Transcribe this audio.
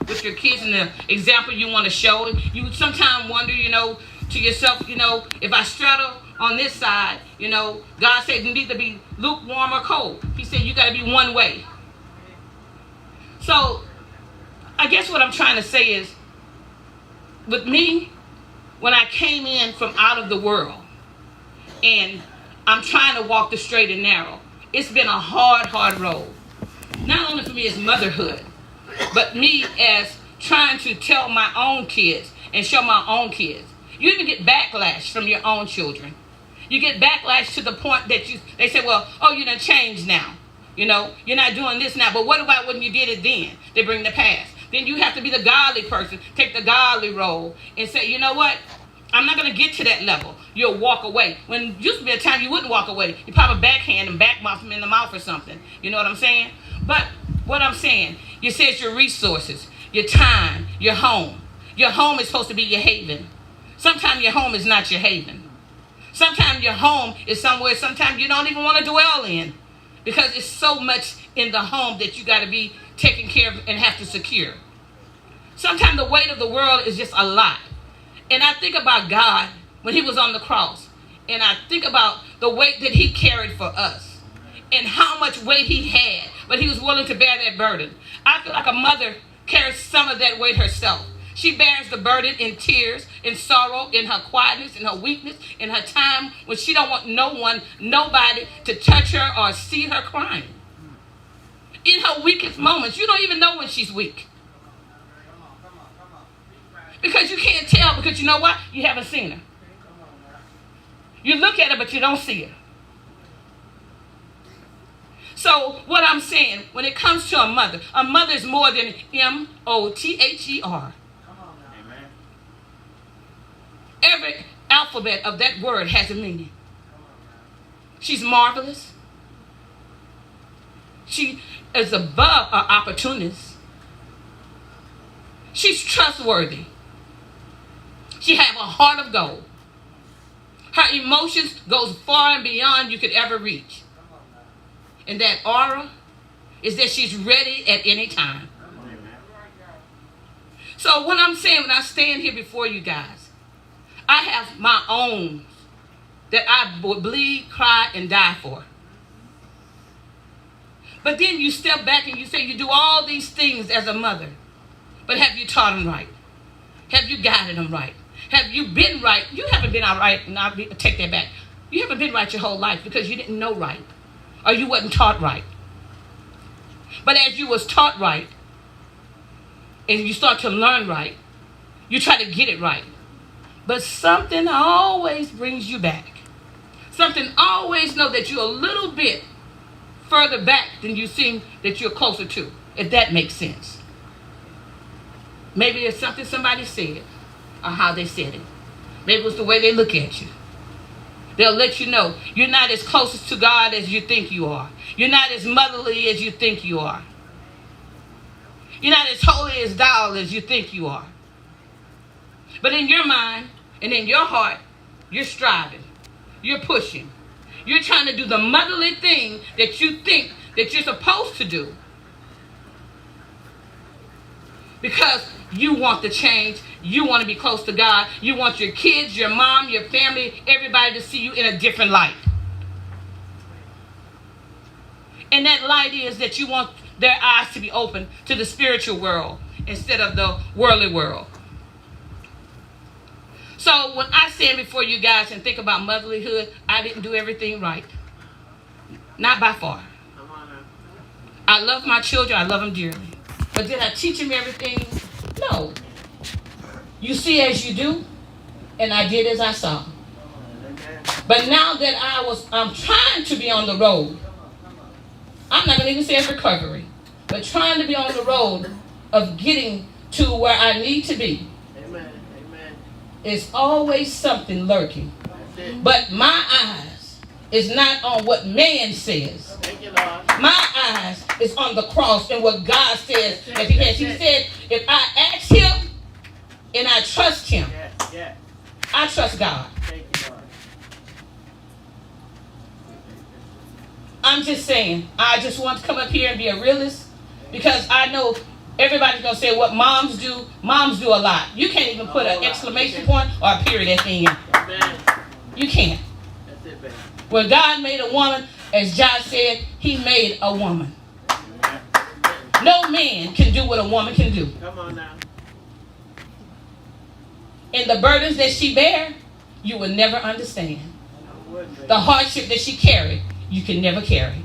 with your kids and the example you want to show. You sometimes wonder, to yourself, if I straddle on this side, God said you need to be lukewarm or cold. He said you got to be one way. So I guess what I'm trying to say is, with me, when I came in from out of the world and I'm trying to walk the straight and narrow, it's been a hard road. Not only for me as motherhood, but me as trying to tell my own kids and show my own kids. You even get backlash from your own children. You get backlash to the point that they say, well, you done changed now. You're not doing this now. But what about when you did it then? They bring the past. Then you have to be the godly person, take the godly role and say, you know what? I'm not going to get to that level. You'll walk away. When used to be a time you wouldn't walk away. You probably backhand and backmouth them in the mouth or something. You know what I'm saying? But what I'm saying, you say it's your resources, your time, your home. Your home is supposed to be your haven. Sometimes your home is not your haven. Sometimes your home is somewhere sometimes you don't even want to dwell in, because it's so much in the home that you got to be taken care of and have to secure. Sometimes the weight of the world is just a lot. And I think about God when he was on the cross. And I think about the weight that he carried for us. And how much weight he had. But he was willing to bear that burden. I feel like a mother carries some of that weight herself. She bears the burden in tears, in sorrow, in her quietness, in her weakness, in her time when she don't want nobody to touch her or see her crying. In her weakest moments, you don't even know when she's weak. Because you can't tell, because you know what? You haven't seen her. You look at her, but you don't see her. So what I'm saying, when it comes to a mother is more than M-O-T-H-E-R. Amen. Every alphabet of that word has a meaning. She's marvelous. She is above our opportunists. She's trustworthy. She has a heart of gold. Her emotions goes far and beyond you could ever reach. And that aura is that she's ready at any time. So what I'm saying, when I stand here before you guys, I have my own that I would bleed, cry, and die for. But then you step back and you say you do all these things as a mother. But have you taught them right? Have you guided them right? Have you been right? You haven't been all right. And I'll take that back. You haven't been right your whole life because you didn't know right. Or you wasn't taught right. But as you was taught right, and you start to learn right, you try to get it right. But something always brings you back. Something always know that you're a little bit further back than you seem that you're closer to, if that makes sense. Maybe it's something somebody said, or how they said it. Maybe it was the way they look at you. They'll let you know you're not as close to God as you think you are. You're not as motherly as you think you are. You're not as holy as thou as you think you are. But in your mind and in your heart, you're striving. You're pushing. You're trying to do the motherly thing that you think that you're supposed to do. Because you want to change. You want to be close to God. You want your kids, your mom, your family, everybody to see you in a different light. And that light is that you want their eyes to be open to the spiritual world instead of the worldly world. So when I stand before you guys and think about motherlyhood, I didn't do everything right. Not by far. I love my children. I love them dearly. But did I teach them everything? No. You see as you do, and I did as I saw. But now that I'm trying to be on the road. I'm not going to even say it's recovery, but trying to be on the road of getting to where I need to be. Amen. Amen. It's always something lurking. But my eyes is not on what man says. Thank you, Lord. My eyes is on the cross and what God says that he has. He said, if I ask him and I trust him, I trust God. Thank you, Lord. I'm just saying, I just want to come up here and be a realist because I know Everybody's going to say what moms do. Moms do a lot. You can't even put an exclamation point or a period at the end. Amen. You can't. That's it, baby. When God made a woman, as John said, he made a woman. Amen. No man can do what a woman can do. Come on now. And the burdens that she bear, you will never understand. I would, baby. The hardship that she carried, you can never carry.